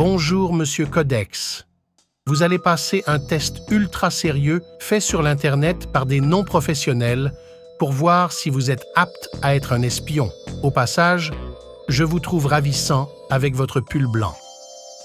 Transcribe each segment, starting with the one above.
Bonjour, monsieur Codex. Vous allez passer un test ultra sérieux fait sur l'Internet par des non-professionnels pour voir si vous êtes apte à être un espion. Au passage, je vous trouve ravissant avec votre pull blanc.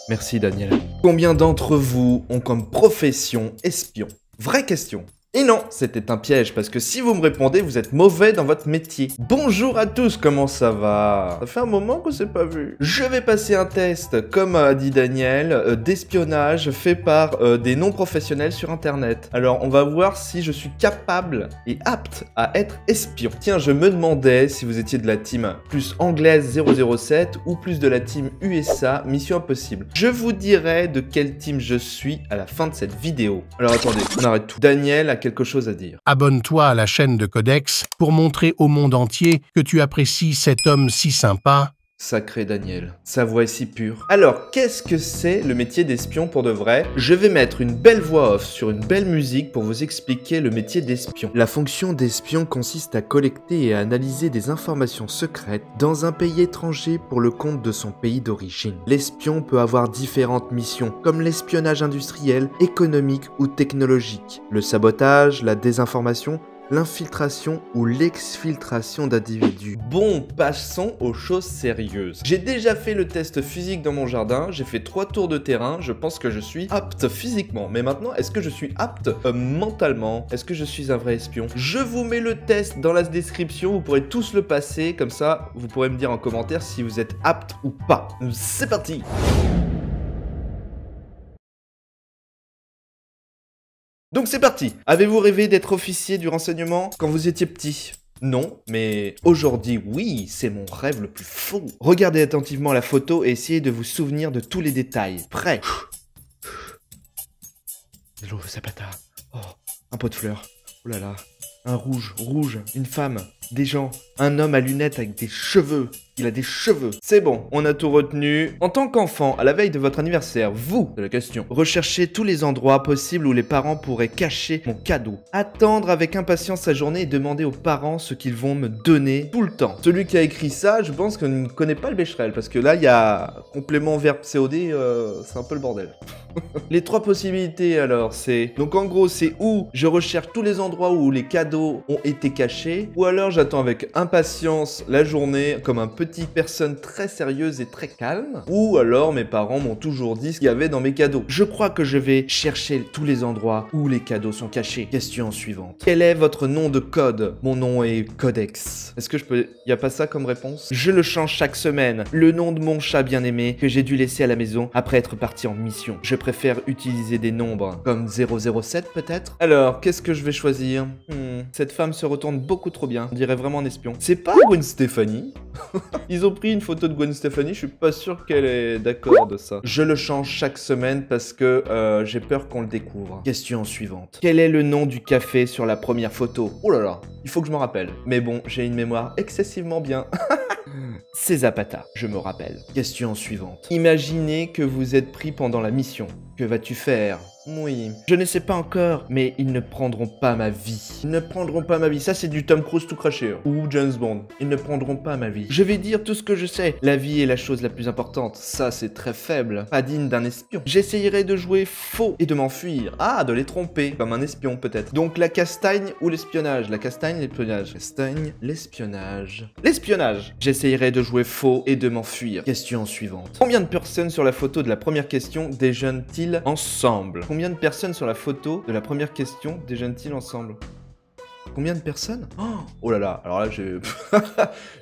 Merci Daniel. Combien d'entre vous ont comme profession espion? Vraie question. Et non, c'était un piège, parce que si vous me répondez, vous êtes mauvais dans votre métier. Bonjour à tous, comment ça va? Ça fait un moment qu'on s'est pas vu. Je vais passer un test, comme a dit Daniel, d'espionnage fait par des non-professionnels sur Internet. Alors, on va voir si je suis capable et apte à être espion. Tiens, je me demandais si vous étiez de la team plus anglaise 007 ou plus de la team USA Mission Impossible. Je vous dirai de quelle team je suis à la fin de cette vidéo. Alors attendez, on arrête tout. Daniel a quelque chose à dire. Abonne-toi à la chaîne de Codex pour montrer au monde entier que tu apprécies cet homme si sympa. Sacré Daniel, sa voix est si pure. Alors, qu'est-ce que c'est le métier d'espion pour de vrai? Je vais mettre une belle voix off sur une belle musique pour vous expliquer le métier d'espion. La fonction d'espion consiste à collecter et à analyser des informations secrètes dans un pays étranger pour le compte de son pays d'origine. L'espion peut avoir différentes missions, comme l'espionnage industriel, économique ou technologique, le sabotage, la désinformation, l'infiltration ou l'exfiltration d'individus. Bon, passons aux choses sérieuses. J'ai déjà fait le test physique dans mon jardin, j'ai fait 3 tours de terrain, je pense que je suis apte physiquement. Mais maintenant, est-ce que je suis apte mentalement? Est-ce que je suis un vrai espion? Je vous mets le test dans la description, vous pourrez tous le passer, comme ça, vous pourrez me dire en commentaire si vous êtes apte ou pas. C'est parti! Donc c'est parti. Avez-vous rêvé d'être officier du renseignement quand vous étiez petit? Non, mais aujourd'hui, oui, c'est mon rêve le plus fou. Regardez attentivement la photo et essayez de vous souvenir de tous les détails. Prêt? De l'eau Zapata. Oh, un pot de fleurs. Oh là là. Un rouge, une femme, des gens, un homme à lunettes avec des cheveux. Il a des cheveux. C'est bon, on a tout retenu. En tant qu'enfant, à la veille de votre anniversaire, vous, c'est la question, recherchez tous les endroits possibles où les parents pourraient cacher mon cadeau. Attendre avec impatience sa journée et demander aux parents ce qu'ils vont me donner tout le temps. Celui qui a écrit ça, je pense qu'il ne connaît pas le Becherel, parce que là, il y a complément verbe COD, c'est un peu le bordel. Les 3 possibilités alors, c'est... Donc en gros, c'est où je recherche tous les endroits où les cadeaux ont été cachés, ou alors j'attends avec impatience la journée comme un petite personne très sérieuse et très calme, ou alors mes parents m'ont toujours dit ce qu'il y avait dans mes cadeaux. Je crois que je vais chercher tous les endroits où les cadeaux sont cachés. Question suivante. Quel est votre nom de code? Mon nom est Codex. Est-ce que je peux... Y a pas ça comme réponse? Je le change chaque semaine. Le nom de mon chat bien-aimé que j'ai dû laisser à la maison après être parti en mission. Je préfère utiliser des nombres comme 007 peut-être. Alors, qu'est-ce que je vais choisir? Cette femme se retourne beaucoup trop bien. On dirait vraiment un espion. C'est pas Gwen Stefani? Ils ont pris une photo de Gwen Stefani, je suis pas sûr qu'elle est d'accord de ça. Je le change chaque semaine parce que j'ai peur qu'on le découvre. Question suivante. Quel est le nom du café sur la première photo? Oh là là, il faut que je me rappelle. Mais bon, j'ai une mémoire excessivement bien. C'est Zapata, je me rappelle. Question suivante. Imaginez que vous êtes pris pendant la mission. Que vas-tu faire? Oui, je ne sais pas encore, mais ils ne prendront pas ma vie. Ils ne prendront pas ma vie. Ça, c'est du Tom Cruise tout craché. Hein. Ou James Bond. Ils ne prendront pas ma vie. Je vais dire tout ce que je sais. La vie est la chose la plus importante. Ça, c'est très faible. Pas digne d'un espion. J'essayerai de jouer faux et de m'enfuir. Ah, de les tromper. Comme un espion, peut-être. Donc, la castagne ou l'espionnage? La castagne, l'espionnage. Castagne, l'espionnage. L'espionnage. J'essayerai de jouer faux et de m'enfuir. Question suivante. Combien de personnes sur la photo de la première question déjeunent-ils ensemble? Combien de personnes sur la photo de la première question déjeunent-ils ensemble? Combien de personnes? Oh là là, alors là,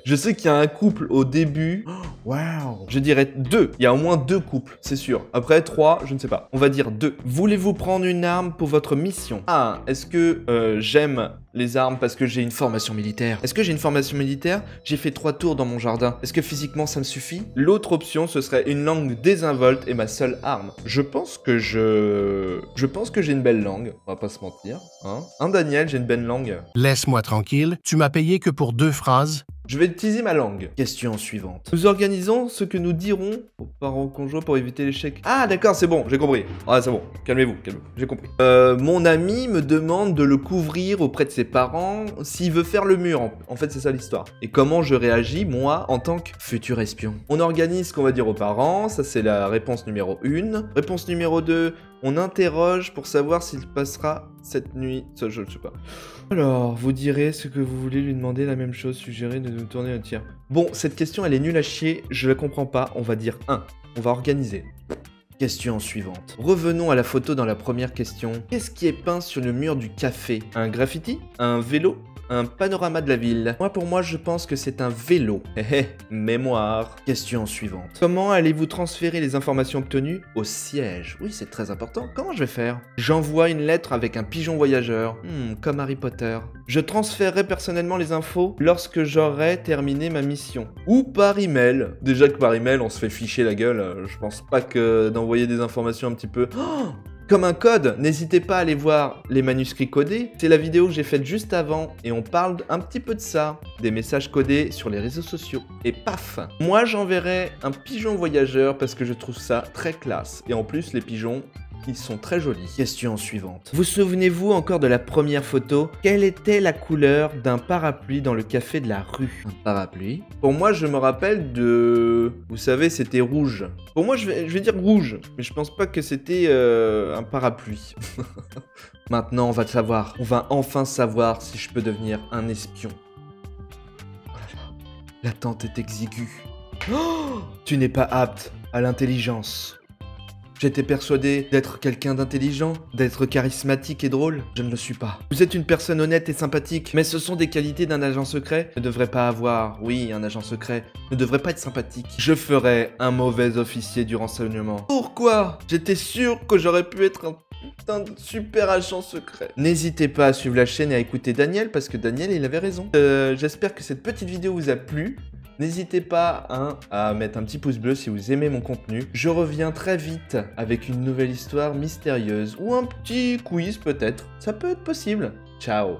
je sais qu'il y a un couple au début. Waouh! Je dirais 2. Il y a au moins 2 couples, c'est sûr. Après, 3, je ne sais pas. On va dire 2. Voulez-vous prendre une arme pour votre mission? Ah, est-ce que j'aime les armes parce que j'ai une formation militaire? Est-ce que j'ai une formation militaire? J'ai fait 3 tours dans mon jardin. Est-ce que physiquement ça me suffit? L'autre option, ce serait une langue désinvolte et ma seule arme. Je pense que j'ai une belle langue. On va pas se mentir. Hein, Daniel, j'ai une belle langue. Laisse-moi tranquille, tu m'as payé que pour 2 phrases. Je vais teaser ma langue. Question suivante. Nous organisons ce que nous dirons aux parents conjoints pour éviter l'échec. Ah d'accord, c'est bon, j'ai compris. Ah c'est bon, calmez-vous, j'ai compris. Mon ami me demande de le couvrir auprès de ses parents s'il veut faire le mur. En fait, c'est ça l'histoire. Et comment je réagis, moi, en tant que futur espion? On organise ce qu'on va dire aux parents, ça c'est la réponse numéro 1. Réponse numéro 2, on interroge pour savoir s'il passera cette nuit. Ça, je ne sais pas. Alors, vous direz ce que vous voulez lui demander, la même chose, suggérer de nous tourner un tir. Bon, cette question, elle est nulle à chier, je la comprends pas. On va dire 1. On va organiser. Question suivante. Revenons à la photo dans la première question. Qu'est-ce qui est peint sur le mur du café? Un graffiti? Un vélo? Un panorama de la ville. Pour moi, je pense que c'est un vélo. Mémoire. Question suivante. Comment allez-vous transférer les informations obtenues au siège? Oui, c'est très important. Comment je vais faire? J'envoie une lettre avec un pigeon voyageur. Comme Harry Potter. Je transférerai personnellement les infos lorsque j'aurai terminé ma mission. Ou par email. Déjà que par email, on se fait ficher la gueule. Je pense pas que d'envoyer des informations un petit peu... Comme un code, n'hésitez pas à aller voir les manuscrits codés. C'est la vidéo que j'ai faite juste avant et on parle un petit peu de ça, des messages codés sur les réseaux sociaux. Et paf! Moi j'enverrai un pigeon voyageur parce que je trouve ça très classe. Et en plus les pigeons, ils sont très jolis. Question suivante. Vous souvenez-vous encore de la première photo? Quelle était la couleur d'un parapluie dans le café de la rue? Un parapluie? Pour moi, je me rappelle de... Vous savez, c'était rouge. Pour moi, je vais dire rouge. Mais je pense pas que c'était un parapluie. Maintenant, on va savoir. On va enfin savoir si je peux devenir un espion. Oh là là. L'attente est exiguë. Oh, tu n'es pas apte à l'intelligence. J'étais persuadé d'être quelqu'un d'intelligent, d'être charismatique et drôle. Je ne le suis pas. Vous êtes une personne honnête et sympathique, mais ce sont des qualités d'un agent secret. Ne devrait pas avoir, oui, un agent secret, ne devrait pas être sympathique. Je ferais un mauvais officier du renseignement. Pourquoi? J'étais sûr que j'aurais pu être un putain de super agent secret. N'hésitez pas à suivre la chaîne et à écouter Daniel, parce que Daniel, il avait raison. J'espère que cette petite vidéo vous a plu. N'hésitez pas à mettre un petit pouce bleu si vous aimez mon contenu. Je reviens très vite avec une nouvelle histoire mystérieuse ou un petit quiz peut-être. Ça peut être possible. Ciao.